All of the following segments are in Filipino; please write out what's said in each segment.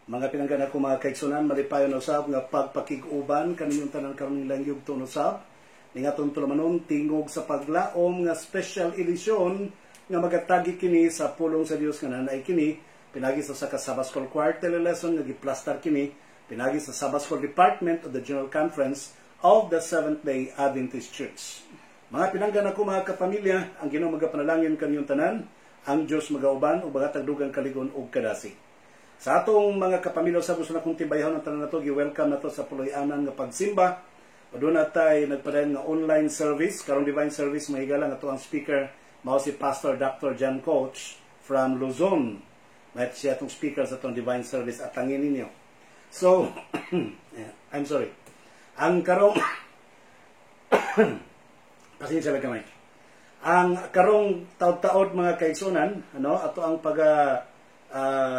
Mga pinanggan ako mga kaigsunan, malipayon usab nga pagpakig-uban kaninyong tanan karon nilang yugton usab. Ningaton tulamanon tingog sa paglaom nga special edition nga magatagi kini sa pulong sa Dios nga nanay kini pinagi sa Sabbath School quarterly lesson nga giplastar kini pinagi sa Sabbath School Department of the General Conference of the Seventh-day Adventist Church. Mga pinanggan ako mga kapamilya, ang Ginoo magapanalangin kaninyong tanan, ang Dios magauban ug bagatag dugang kaligon ug kadasi. Sa atong mga kapamilya sa gusto na kong tibayahon ang tanan nato, gi-welcome nato sa puloy-anan nga pagsimba. Doon na tayo nagpadayon nga online service, karong divine service, mahigala nga to ang speaker, mao si Pastor Dr. John Coach from Luzon. May siya itong speaker sa itong divine service at tangin ninyo. So, I'm sorry. Ang karong, pasensya lang kamay. Ang karong taod-taod mga kaigsunan, ato ang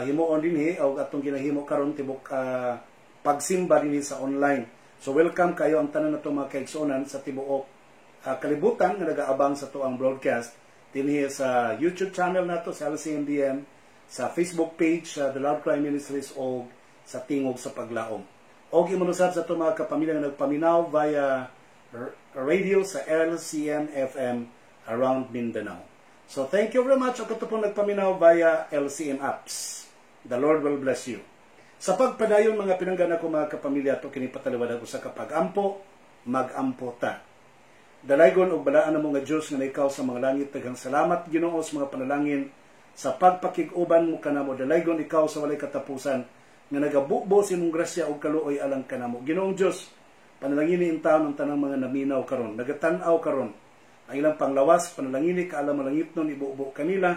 himuon dinhi o atong ginahimo karon tibok pagsimba dinhi sa online. So welcome kayo ang tanan nato mga kaigsunan sa tibuok kalibutan nga nagaabang sa tuang broadcast dinhi sa YouTube channel nato sa LCMDM, sa Facebook page sa The Love Cry Ministries o sa Tingog sa Paglaom. Og imunusab sa to mga kapamilya nga nagpaminaw via radio sa LCM FM around Mindanao. So, thank you very much. Ako ito pong nagpaminaw via LCM apps. The Lord will bless you. Sa pagpadayon, mga pinanggan ako mga kapamilya, ito kinipataliwad ako sa kapag-ampo, mag-ampo ta. Dalaygon o balaan na mga Diyos nga na ikaw sa mga langit. Tagang salamat, Ginoo, sa mga panalangin. Sa pagpakig-uban mo kanamo. Dalaygon ikaw sa walay katapusan. Nga nagabubo sinong grasya o kaluoy alang kanamo. Ginoong Diyos, panalangin in taon ng tanang mga naminaw karon. Nagatanaw karon. Ang ilang panglawas, panalangini, kaalam malangit nun, ibuubo kanila,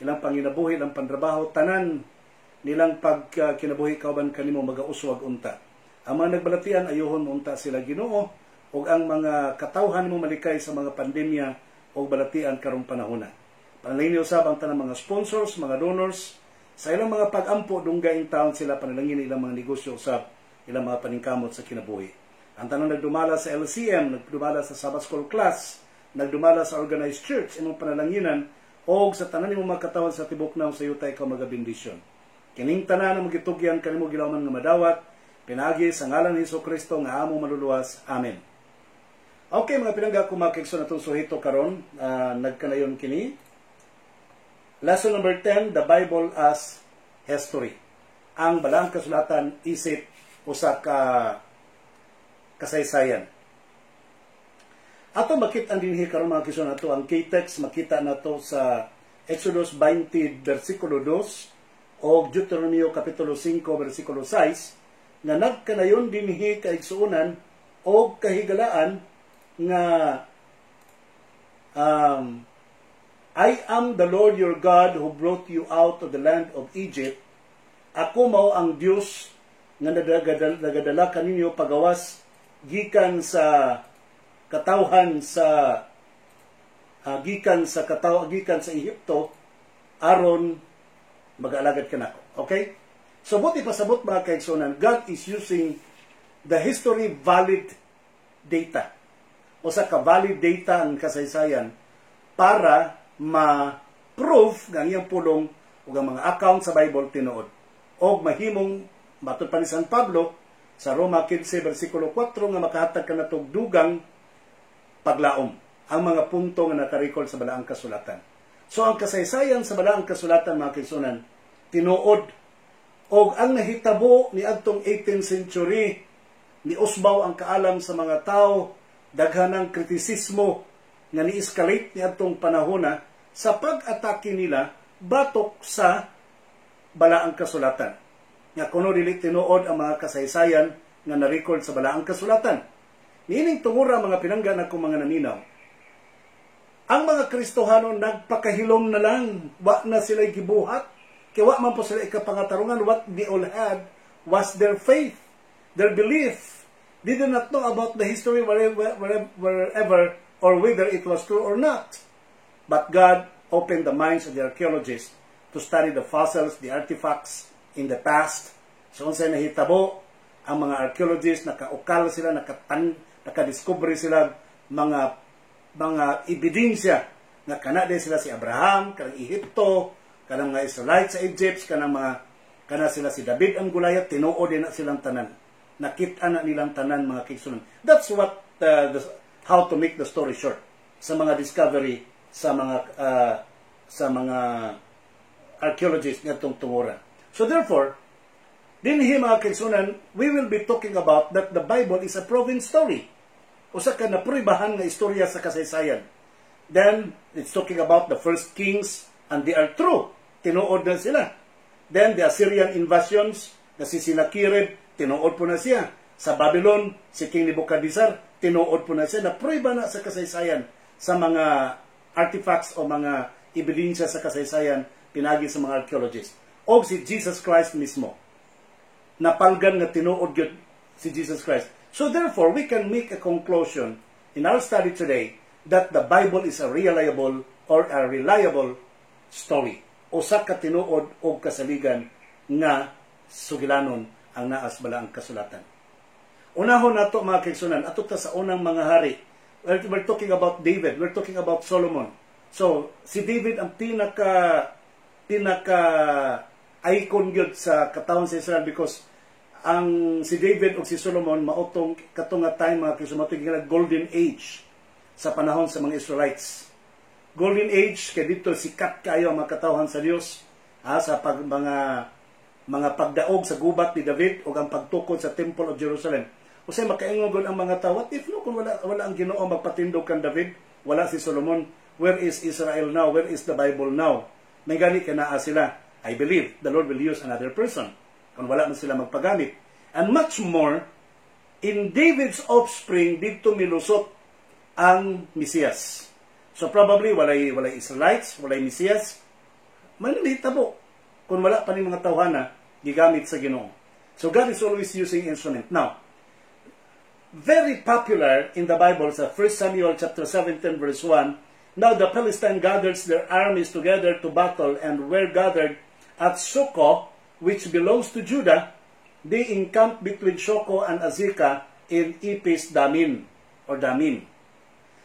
ilang panginabuhi, ilang pandrabaho, tanan, nilang pagkinabuhi kauban kanimo magauswag unta. Ang mga nagbalatian, ayohon unta sila Ginoo, o ang mga katawhan mo malikay sa mga pandemya o balatian karong panahona. Panalangini usab ang tanang mga sponsors, mga donors, sa ilang mga pag-ampo, dunggaing taon sila panalangini ilang mga negosyo usab, ilang mga paningkamot sa kinabuhi. Ang tanang nagdumala sa LCM, nagdumala sa Sabbath School class, nagdumala sa organized church, imong panalanginan, o sa tanan imong magkatawan sa tibok na sa yutay ka magabindisyon. Kining tanan na magitugyan kanimo gilawman nga madawat, pinagi sa ngalan ni Jesucristo nga among maluluwas. Amen. Okay, mga pinangga ko mga kaigsoon natong suhito karon, nagkanayon kini. Lesson number 10, the Bible as history. Ang Balaang Kasulatan isip usa ka kasaysayan. Ato makita dinhi karon mga kaigsoon nato ang K-text, makita nato sa Exodus 20 versikulo 2 o Deuteronomio kapitulo 5 versikulo 6 nga nagkanayon dinhi kaigsuonan o kahigalaan nga I am the Lord your God who brought you out of the land of Egypt. Ako mao ang Dios nga nagadala kaninyo pagawas gikan sa katawhan sa gikan sa Ehipto aron mag-alagad kanako. Okay? So buti pasabot mga kaigsunan, God is using the history valid data. O sa ka-valid data ang kasaysayan para ma-prove nga iyang pulong ug ang mga account sa Bible tinuod. O mahimong matod pa ni San Pablo sa Roma 15 versikulo 4 nga makahatag kanatog dugang paglaom ang mga punto nga nakarecord sa Balaang Kasulatan. So ang kasaysayan sa Balaang Kasulatan mga kaigsunan tinuod og ang nahitabo ni adtong 18th century ni usbaw ang kaalam sa mga tao, daghanang kritisismo nga ni-escalate ni adtong panahona sa pag-atake nila batok sa Balaang Kasulatan. Nga kuno dili tinuod ang mga kasaysayan nga na-record sa Balaang Kasulatan. Niining tungura mga pinanggan ako mga naminaw. Ang mga Kristohano nagpakahilom na lang, wa na sila gibuhat, kaya wa man po sila ikapangatarungan. What they all had was their faith, their belief. They did not know about the history wherever or whether it was true or not. But God opened the minds of the archaeologists to study the fossils, the artifacts in the past. So unsay nahitabo, ang mga archaeologists nakaukal sila, nakadiscovery sila mga ebidensya nga kanade sila si Abraham, kanang Ehipto, kanang mga Israelites sa Egypt, kanang mga Kana sila si David ang Goliath, tinuod din na silang tanan. Nakita na nilang tanan mga kaigsunan. That's what how to make the story short sa mga discovery sa mga archaeologists ngatong tungura. So therefore, dinhi mga kaigsunan, we will be talking about that the Bible is a proven story. Usa ka napruibahan nga istorya sa kasaysayan. Then it's talking about the first kings and they are true. Tinuod na sila. Then the Assyrian invasions, na si Sennacherib, tinuod po na siya. Sa Babylon, si King Nebuchadnezzar, tinuod po na siya. Napruiba na sa kasaysayan sa mga artifacts o mga ebidensya sa kasaysayan pinagi sa mga archaeologists. O si Jesus Christ mismo. Napalgan nga tinuod yun si Jesus Christ. So therefore, we can make a conclusion in our study today that the Bible is a reliable story. Usa ka tinuod o kasaligan nga sugilanon ang naas bala ang kasulatan. Unahon nato mga kaigsunan, ato ta sa unang mga hari. We're talking about David, we're talking about Solomon. So, si David ang pinaka icon gyud sa katawhan sa Israel because ang si David o si Solomon mautong katong time mga kaigsunan, golden age sa panahon sa mga Israelites. Golden age kay dito sikat kayo ang mga katawhan sa Dios sa mga pagdaog sa gubat ni David o ang pagtukod sa Temple of Jerusalem. Usay makaingon ang mga tao, what if no kung wala ang Ginoo magpatindog kan David, wala si Solomon, where is Israel now? Where is the Bible now? May gani kana sila. I believe the Lord will use another person kung wala man sila magpagamit. And much more, in David's offspring dito milusot ang Mesiyas. So probably walay Israelites, walay Mesiyas. Manilitabo kung wala pa ni mga tawhana gigamit sa Ginoo. So God is always using instrument. Now, very popular in the Bible sa 1 Samuel chapter 17 verse 1, now the Philistines gathered their armies together to battle and were gathered at Soko, which belongs to Judah. They encamped between Soko and Azekah in Ephes Damin or Damim.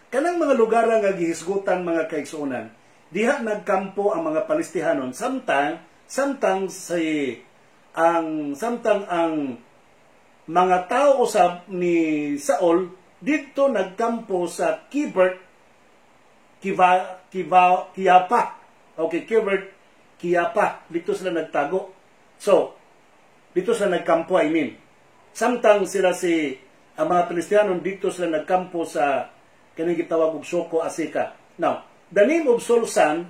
Kanang mga lugar nga gihisgutan mga kaigsuonan, diha nagkampo ang mga Palestihanon samtang ang mga tao usab ni Saul dito nagkampo sa Kibert Kiyapa. Okay, Kibert Kiyapa, dito sila nagtago. So, dito sila nagkampo, Samtang ang mga Palestihanon dito sila nagkampo sa kaning gitawag og Soko Azekah. Now, the name of Saul's son,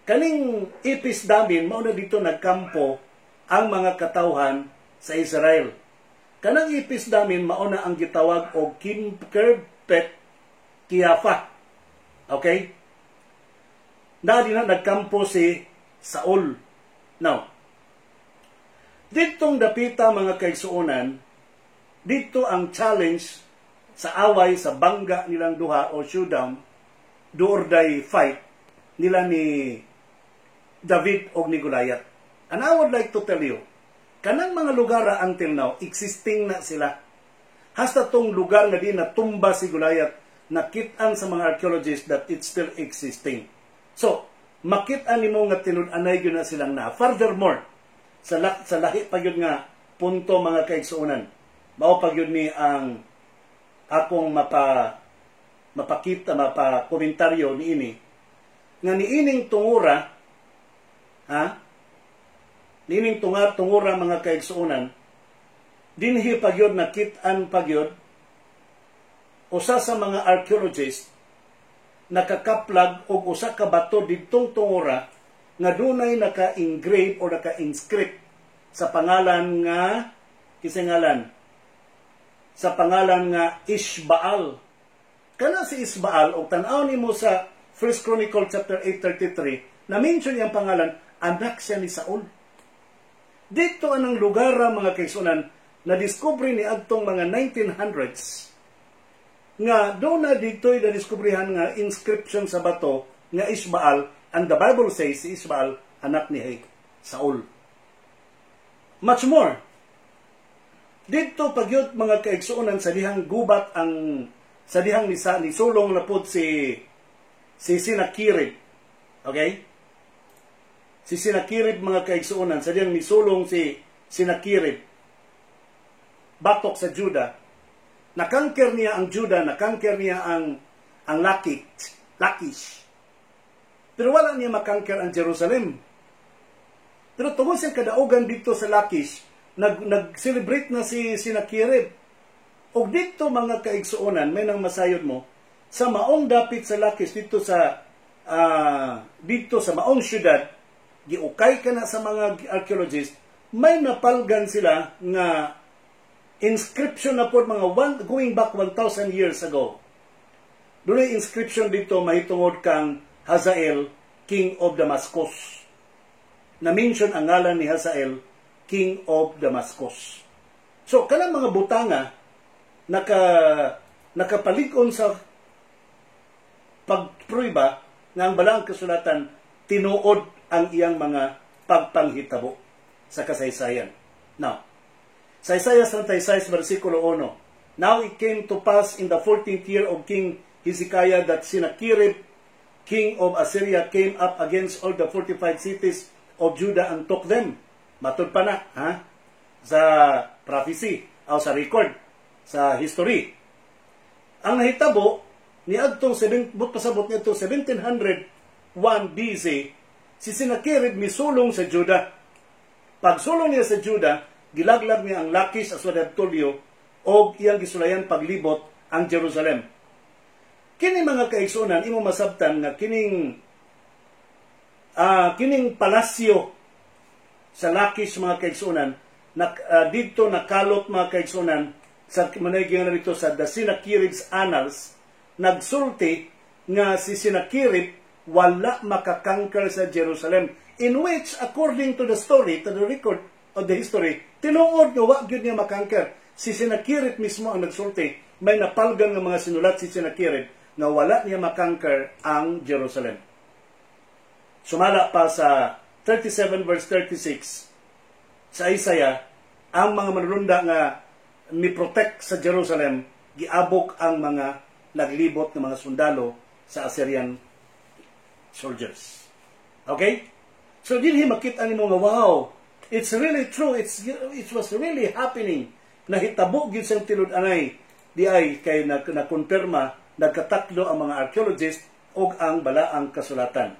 kaning Ephes Damin, mao na dito nagkampo ang mga katawhan sa Israel. Kanang Ephes Damin, mao na ang gitawag og Kirbet Kiyafa. Okay? Na din na nagkampo si Saul. Now, ditong dapita mga kaigsuonan, dito ang challenge sa away, sa bangga nilang duha o showdown, do or die fight nila ni David o ni Goliath. And I would like to tell you, kanang mga lugar until now, existing na sila. Hasta tong lugar na din na tumba si Goliath, nakitaan sa mga archaeologists that it's still existing. So, makitaan nimo nga tinud-anay gyud na silang na. Furthermore, sa lahi pa gyud nga punto mga kaigsuonan, mao pa gyud ni ang akong mapakomentaryo niini nga niining tungura tungura mga kaigsuonan dinhi pagyod nakit-an pagyod usa sa mga archaeologists nakakaplag og usa ka bato didtong tungura nga dunay naka-engrave or naka-inscript sa pangalan nga sa pangalan nga Ishbaal. Kana si Ishbaal, o tanaw nimo sa 1 Chronicle chapter 8:33, na-mention niyang pangalan, anak siya ni Saul. Dito anang lugar mga kaigsuonan, na-discover ni adtong mga 1900s, nga doon na dito'y na-discoveryhan nga inscription sa bato nga Ishbaal, and the Bible says si Ishbaal, anak ni Saul. Much more, dito pagyud mga kaigsuonan sa dihang gubat sa dihang ni sulong lapod si Sennacherib. Okay? si Senakirib mga kaigsuonan, sa diyang misulong si Senakirib, batok sa Juda, nakangker niya ang Juda, nakangker niya ang Lakish. Pero wala niya makangker ang Jerusalem. Pero tungkol sa kadaugan dito sa Lakish, nag-celebrate na si Senakirib. O dito mga kaigsuonan, may nang masayod mo, sa maong dapit sa Lakish, dito sa maong syudad, giukay ka na sa mga archaeologists, may napalgan sila nga inscription na po mga going back 1,000 years ago. Doon ay inscription dito mahitungod kang Hazael, King of Damascus. Na-mention ang ngalan ni Hazael, King of Damascus. So, kanang mga butanga, nakapalikon sa pagpruiba na ang Balaang Kasulatan tinuod ang iyang mga pagpanghitabo sa kasaysayan. Now, sa Isaiah 36, versikulo 1, Now it came to pass in the 14th year of King Hezekiah that Sennacherib, king of Assyria, came up against all the fortified cities of Judah and took them. Matod pa na, sa prophecy, o sa record, sa history. Ang nahitabo, niadtong pasabot nito 1701 BC, si Sennacherib misulong sa Judah. Pagsulong niya sa Judah, gilaglag niya ang Lakish as what I've told you, o iyang gisulayan paglibot ang Jerusalem. Kini mga kaigsunan, imo masabtan nga kining palasyo sa Lakish mga kaigsunan, dito nakalot mga kaigsunan, sa manaygyang na dito sa The Sennacherib's Annals, nagsulti nga si Sennacherib wala makakangker sa Jerusalem, in which, according to the story, to the record of the history, tinuod nga wag yun niya makangker. Si Sennacherib mismo ang nagsulti, may napalgan ng mga sinulat si Sennacherib na wala niya makangker ang Jerusalem. Sumala pa sa 37 verse 36 sa Isaiah, ang mga manununda nga ni-protect sa Jerusalem, giabok ang mga naglibot ng mga sundalo sa Assyrian soldiers. Okay? So dinhi makita nimo nga wow, it's really true, it was really happening. Nahitabo gyud sang tilud-anay di ay kay nakonfirma, nagkatakdo ang mga archaeologists ug ang Balaang Kasulatan.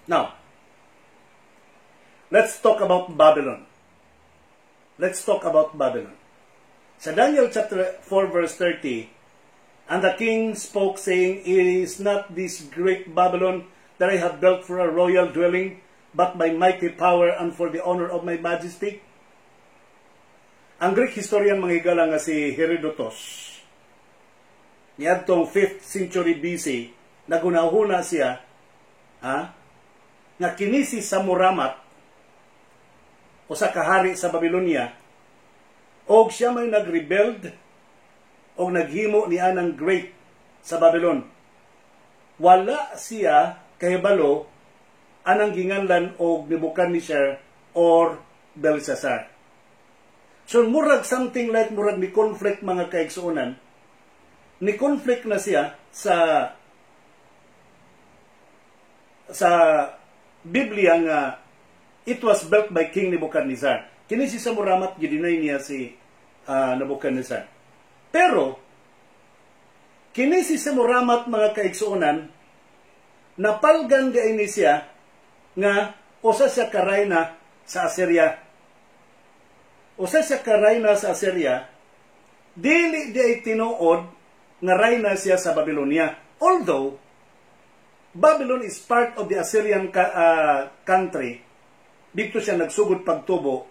Now, let's talk about Babylon. Sa Daniel chapter 4 verse 30, And the king spoke, saying, Is not this great Babylon that I have built for a royal dwelling, but by mighty power and for the honor of my majesty? Ang Greek historian mga higala nga si Herodotus, niadtong 5th century BC, nagunahuna siya, nga kini si Samuramat, o sa kahari sa Babylonia, og siya may nag-rebelled, og naghimo ni anang great sa Babylon. Wala siya kahibalo anang ginganlan og Nebuchadnezzar or Belshazzar. So murag something like murag ni conflict mga kaigsuonan, ni conflict na siya sa Biblia nga it was built by King Nebuchadnezzar. Kini si Samuramat gidinay niya si Nebuchadnezzar. Pero kini si Samuramat mga kaigsuonan, napalgan gaini siya nga usa siya karayna sa Assyria. Usa siya karayna sa Assyria, dili di ay tinuod nga rayna siya sa Babylonia. Although Babylon is part of the Assyrian country, dito siya nagsugod pagtubo.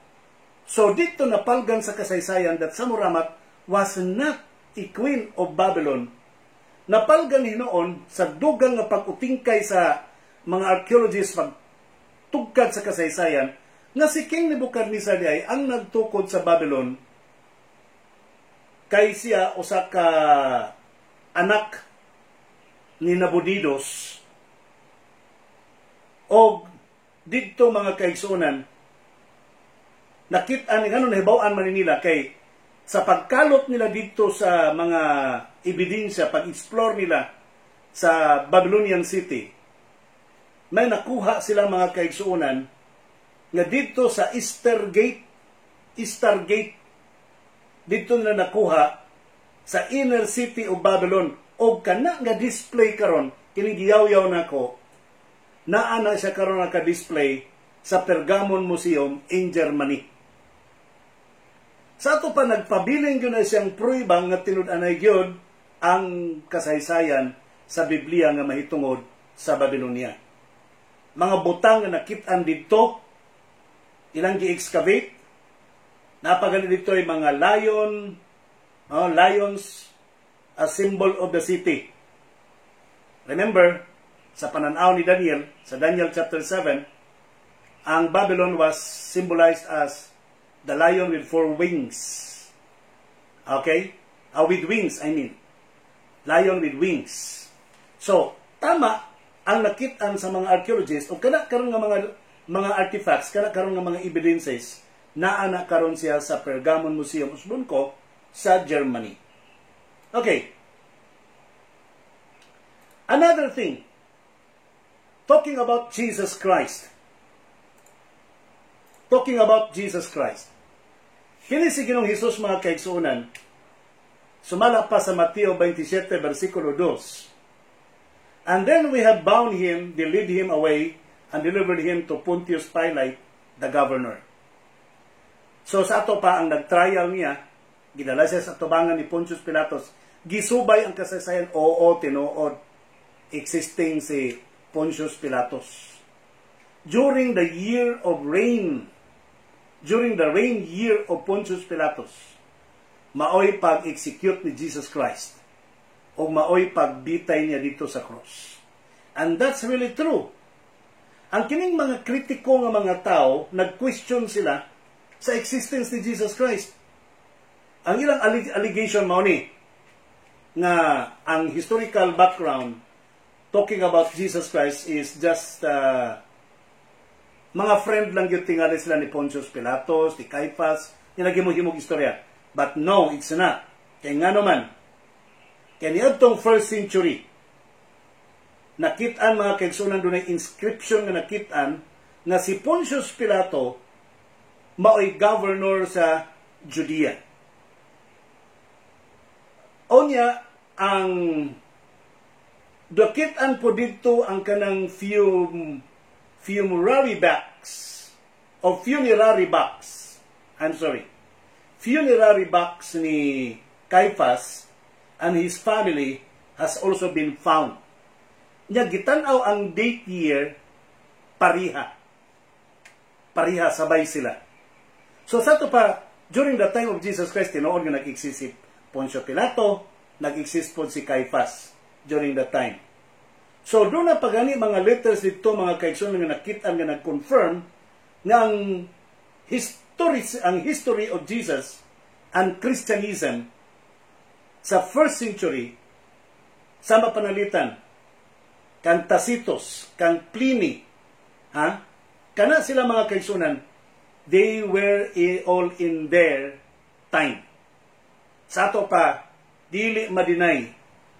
So dito napalgan sa kasaysayan that Samuramat was not a queen of Babylon. Napalgan hinoon sa dugang nga pag-utingkay sa mga archaeologists pagtugkad sa kasaysayan nga si King Nebuchadnezzar ay ang nagtukod sa Babylon kay siya usa ka anak ni Nabonidus. Og dito mga kaigsuonan, nakita ni ganon nahibaw-an man nila kay sa pagkalot nila dito sa mga ebidensya, pag-explore nila sa Babylonian City, may nakuha sila mga kaigsuonan nga dito sa Easter Gate, dito na nakuha sa inner city of Babylon, o kana nga display karon, kinigiyaw-yaw nako, naa na siya karon naka-display sa Pergamon Museum in Germany. Sa ato pa nagpabiling yun na siyang pruibang nga tinud-anay gyud ang kasaysayan sa Biblia nga mahitungod sa Babylonia. Mga butang nga nakit-an dito, ilang gi-excavate, napagani dito ay mga lions, a symbol of the city. Remember, sa pananaw ni Daniel, sa Daniel chapter 7, ang Babylon was symbolized as the lion with 4 wings. Okay? With wings, I mean. Lion with wings. So, tama ang nakit-an sa mga archaeologists o kana karon nga mga artifacts, kana karon nga mga evidences na ana karon siya sa Pergamon Museum usbon ko sa Germany. Okay. Another thing, talking about Jesus Christ. Kini si Ginoong Hesus mga kaigsuonan, sumala pa sa Mateo 27 versikulo 2. And then we have bound him, they lead him away, and delivered him to Pontius Pilate, the governor. So sa ato pa ang nag-trial niya, gidala siya sa tubangan ni Pontius Pilatos, gisubay ang kasaysayan, oo, tinuod, existing si Pontius Pilatos. During the reign year of Pontius Pilatos, maoy pag-execute ni Jesus Christ o maoy pagbitay niya dito sa cross. And that's really true. Ang kining mga kritiko nga mga tao, nag-question sila sa existence ni Jesus Christ. Ang ilang allegation mao ni nga ang historical background talking about Jesus Christ is just mga friend lang yung tingali sila ni Pontius Pilatos, ni Caiaphas, yung naghimuhimog istorya. But no, it's not. Kaya nga naman, kaya niadtong first century, nakitaan mga kaigsunan doon ay inscription nga nakitaan na si Pontius Pilato maoy governor sa Judea. Onya, ang nakitaan po dito ang kanang funerary box ni Caiaphas and his family has also been found. Nya gitanaw ang date year pariha sabay sila. So sa to pa during the time of Jesus Christ tinuod nga nag-exist si Poncio Pilato, nag-exist po si Caiaphas during that time. So, doon na pagani mga letters dito, mga kaigsoon nga nakita nga nag-confirm nga ang history of Jesus and Christianism sa first century, sama panalitan, kang Tacitus, kang Pliny, kana sila mga kaigsunan, they were all in their time. Sa ato pa, dili ma-deny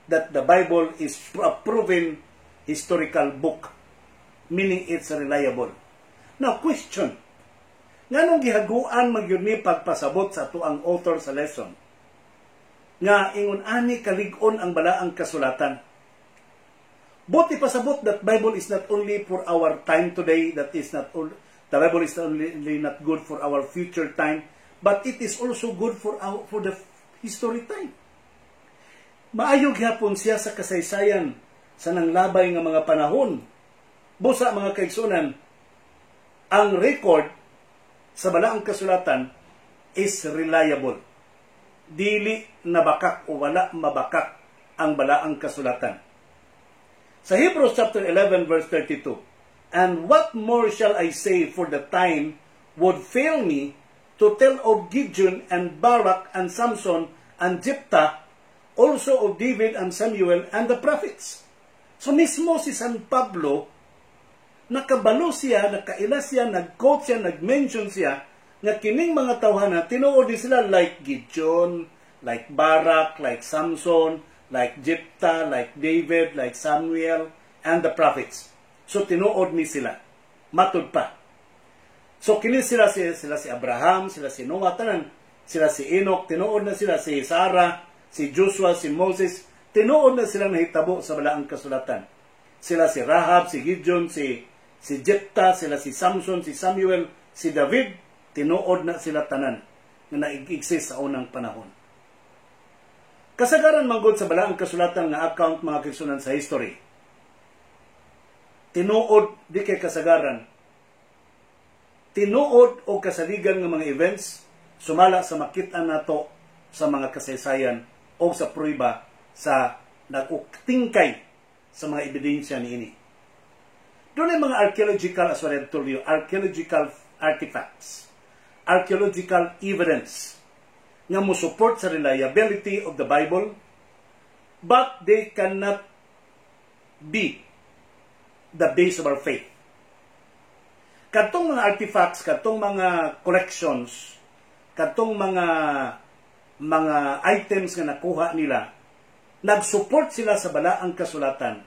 that the Bible is a proven historical book, meaning it's reliable. Now, question. Nganong gihaguan magyud ni pagpasabot sa ato ang author sa lesson? Nga ingon ani kalig-on ang balaang kasulatan. Buti pasabot that Bible is not only for our time today, the Bible is only not good for our future time, but it is also good for the history time. Maayo gyapon siya sa kasaysayan sa nanglabay nga mga panahon. Busa mga kaigsunan, ang record sa balaang kasulatan is reliable. Dili nabakak o wala mabakak ang balaang kasulatan. Sa Hebrews chapter 11 verse 32, and what more shall I say, for the time would fail me to tell of Gideon and Barak and Samson and Jephthah, also of David and Samuel and the prophets. So mismo si San Pablo, nakabalo siya, nakaila siya, nag-quote siya, nag-mention siya, nga kining mga tawhana, tinuod sila like Gideon, like Barak, like Samson, like Jephthah, like David, like Samuel, and the prophets. So tinuod ni sila. Matud pa. So kini sila si Abraham, sila si Noah, tanan, sila si Enoch, tinuod na sila si Sarah, si Joshua, si Moses, tinuod na sila nahitabo sa balaang kasulatan. Sila si Rahab, si Gideon, si Jephthah, sila si Samson, si Samuel, si David, tinuod na sila tanan nga nag-exist sa unang panahon. Kasagaran manggod sa balaang kasulatan nga account mga kaigsunan sa history. Tinuod di kay kasagaran. Tinuod o kasaligan ng mga events sumala sa makita nato sa mga kasaysayan o sa prueba sa nag-uktingkay sa mga ebidensya niini. Doon ay mga archaeological, as what I told you, archaeological artifacts, archaeological evidence nga mo support sa reliability of the Bible, but they cannot be the base of our faith. Katong mga artifacts, katong mga collections, katong mga items nga nakuha nila, nag-support sila sa balaang kasulatan,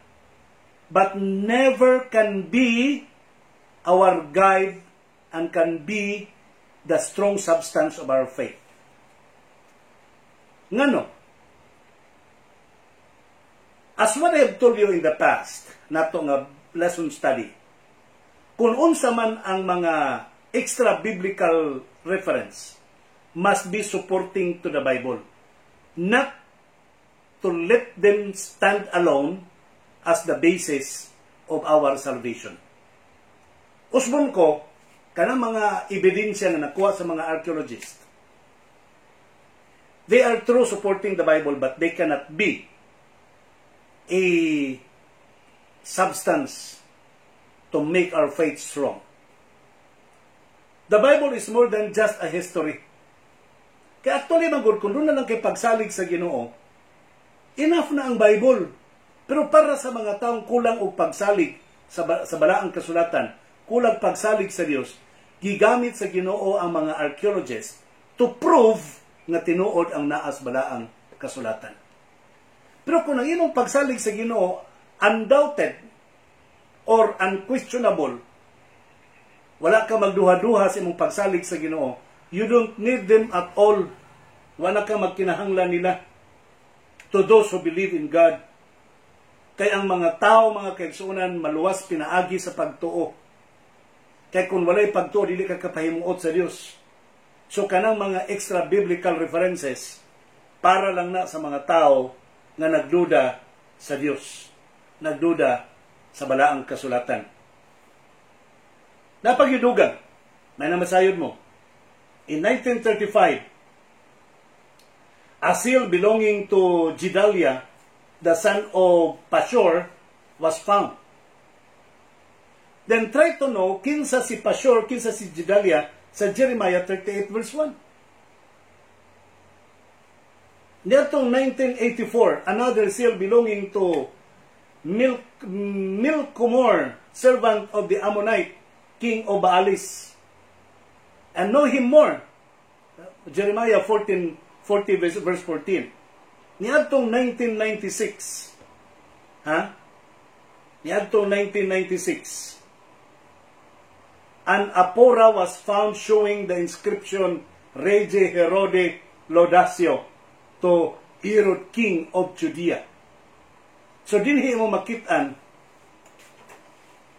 but never can be our guide and can be the strong substance of our faith. Ngano? As what I have told you in the past, nato nga lesson study, kung unsa man ang mga extra biblical reference must be supporting to the Bible, not to let them stand alone as the basis of our salvation. Usbon ko, kanang mga ebidensya na nakuha sa mga archaeologists, they are true supporting the Bible, but they cannot be a substance to make our faith strong. The Bible is more than just a history. Kaya actually, magod, kung doon na lang kay pagsalig sa Ginoo, enough na ang Bible. Pero para sa mga taong kulang o pagsalig sa balaang kasulatan, kulang pagsalig sa Dios, gigamit sa Ginoo ang mga archaeologists to prove nga tinuod ang naas balaang kasulatan. Pero kung ang imong pagsalig sa Ginoo undoubted or unquestionable, wala ka magduha-duha sa imong pagsalig sa Ginoo, you don't need them at all. Wala ka magkinahanglan nila. To those who believe in God, kay ang mga tao, mga kaigsuonan, maluwas pinaagi sa pagtuo. Kay kung walay pagtuo, dili ka kapahimuot sa Dios. So kanang mga extra biblical references para lang na sa mga tao nga nagduda sa Dios, nagduda sa balaang kasulatan. Napagyudugan, may namasayod mo. In 1935, a seal belonging to Gedaliah, the son of Pashur, was found. Then try to know kinsa si Pashur, kinsa si Gedaliah sa Jeremiah 38 verse 1. Nitong 1984, another seal belonging to Milcomor, servant of the Ammonite king of Baalis. And know him more. Jeremiah 40 verse 14. Niadtong 1996. Niadtong 1996. An apora was found showing the inscription Rege Herode Laudatio to Herod, king of Judea. So dinhi mo makitaan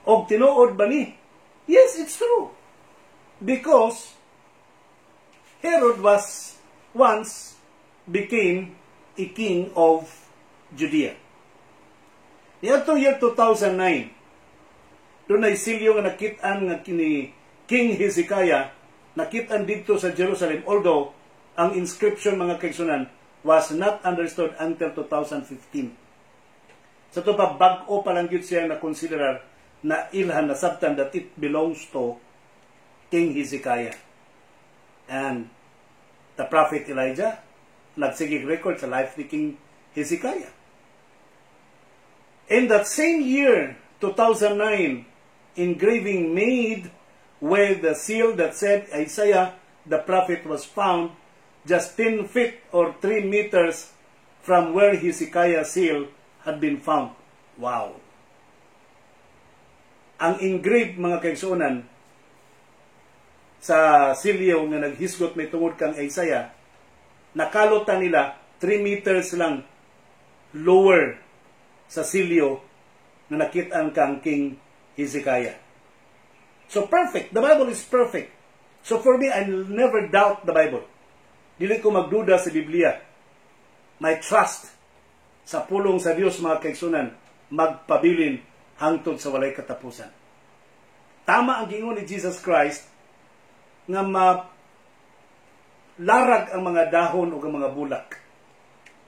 og tinuod ba ni? Yes, it's true. Because Herod once became a king of Judea. Niadtong year 2009, doon ay silyo nga nakitaan nga kini King Hezekiah, nakitaan dito sa Jerusalem, although ang inscription mga kaigsunan was not understood until 2015. Sa ito pa, bag-o pa lang yun siya na considerar na ilhan na sabtan that it belongs to King Hezekiah. And the prophet Elijah nagsigig record sa life ni King Hezekiah. In that same year, 2009, engraving made with the seal that said Isaiah the prophet was found just 10 feet or 3 meters from where Hezekiah's seal had been found. Wow! Ang engraved mga kaigsuonan sa silyo nga naghisgot may tungod kang Isaiah, nakalutan nila 3 meters lang lower sa silyo na nakit-an kang King Hezekiah. So perfect. The Bible is perfect. So for me, I never doubt the Bible. Dili ko magduda sa Biblia. My trust sa pulong sa Dios, mga kaigsunan, magpabilin hangtod sa walay katapusan. Tama ang giingon ni Jesus Christ nga larag ang mga dahon ug ang mga bulak.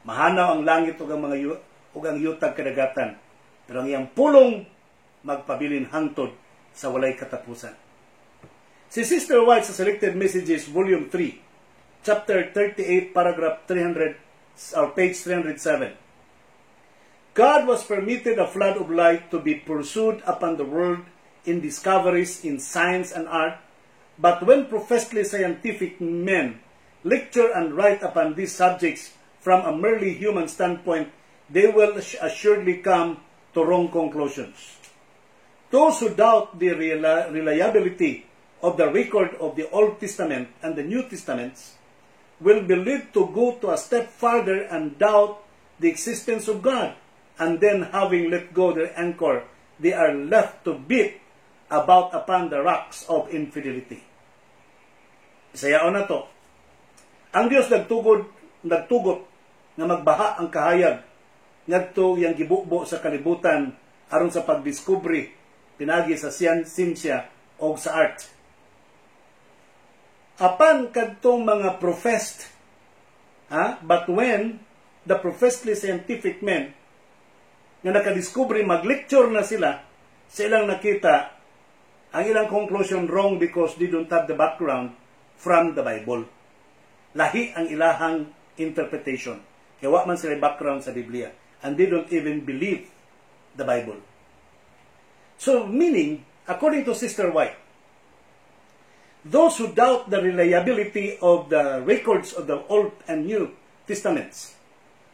Mahanaw ang langit ug ang ang yutag kadagatan. Pero ang iyang pulong magpabilin hangtod sa walay katapusan. Si Sister White sa Selected Messages, Volume 3, Chapter 38, Paragraph 300, or page 307. God was permitted a flood of light to be pursued upon the world in discoveries in science and art, but when professedly scientific men lecture and write upon these subjects from a merely human standpoint, they will assuredly come to wrong conclusions. Those who doubt the reliability of the record of the Old Testament and the New Testaments will be led to go to a step further and doubt the existence of God, and then having let go their anchor, they are left to beat about upon the rocks of infidelity. Isayaon na to. Ang Dios nagtugot nga magbaha ang kahayag ngadto yang gibukbo sa kalibutan aron sa pagdiskubre pinagi sa siyensya o sa art. Apan kadtong mga professed, but when the professedly scientific men nga nakadiskubre, mag-lecture na sila, sa ilang nakita, ang ilang conclusion wrong because they don't have the background from the Bible. Lahi ang ilahang interpretation. Kaya wa man sila background sa Biblia. And they don't even believe the Bible. So, meaning, according to Sister White, those who doubt the reliability of the records of the Old and New Testaments,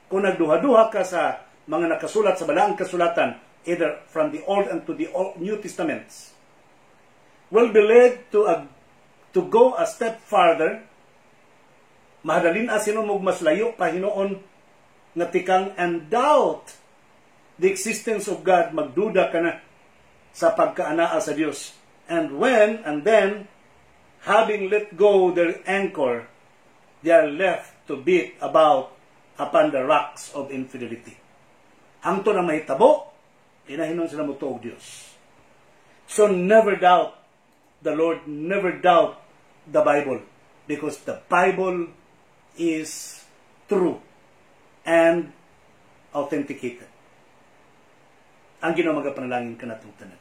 kung nagduha-duha ka sa mga nakasulat sa balaang kasulatan, either from the Old and to the New Testaments, will be led to go a step farther, mahadalin asinon mo mas layo pa hinoon nga tikang and doubt the existence of God, magduda ka na sa pagkaanaa sa Diyos. And then, having let go their anchor, they are left to beat about upon the rocks of infidelity. Hangto na mahitabo, inahinon sila mo to og Diyos. So never doubt the Lord, never doubt the Bible, because the Bible is true and authenticated. Ang ginoo magapanalangin kanatong tanan.